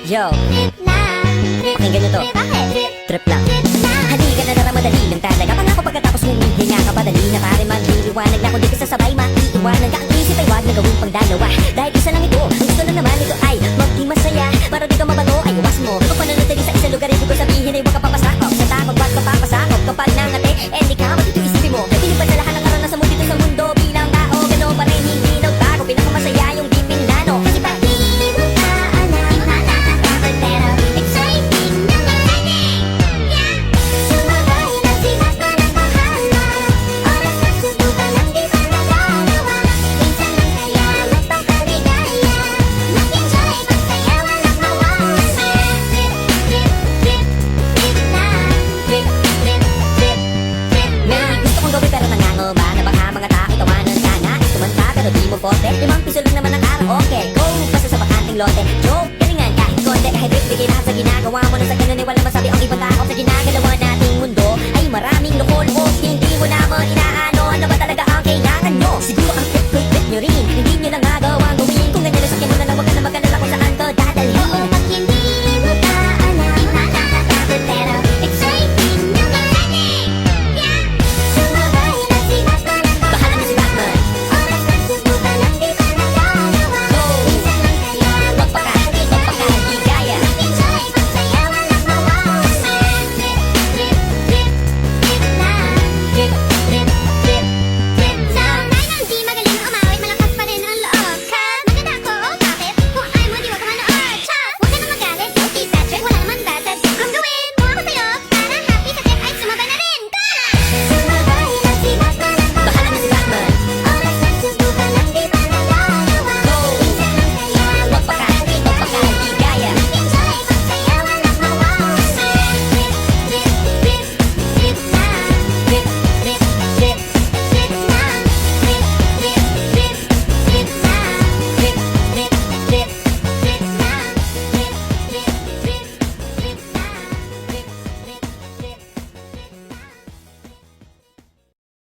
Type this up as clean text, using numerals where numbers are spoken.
Yo, pakinggan nyo to. Trip lang. Halika na tara, madali lang talaga. Pangako pagkatapos humihinga ka, padali na pare magliliwanag na kung di ka sasabay, maiiwanan ka. Ang isip ay wag na gawin pang dalawa, dahil isa lang ito. Ang gusto lang naman ito ay maging masaya. Para di ka mabato ay iwas mo. Kung pananatili sa isang lugar, ibig ko sabihin ay huwag ka papasakop. Sa takot, wag ka papasakop. Kapag nangate, di ka matito isipin mo. Pinipad na lahat ng karanasan mo dito sa mundo. Bilang tao, gano'n pa rin hindi nagbago. Pinakamasaya yung di Mindanao. Kasi pag di mo ka alam, nakakapagod pero exciting na exciting. Sumabay na sila sa nagmahal. Oras na susukan ang di pa nagagawa. Minsan lang kaya magpakaligaya. Mag-enjoy, magsaya, walang mawawala. Trip, trip, trip, trip na. Trip, trip, trip, trip na. May gusto kong gawin pero nangangamba na baka mga tao tawanan ka. Nais kumanta pero di mo forte. 5 piso lang naman ang karaoke. Go, basta sa bakanting lote. Joke, galingan kahit konti. Kahit rip, di kinasa ginagawa mo na sa ganun ay wala masabi ang ibang tao.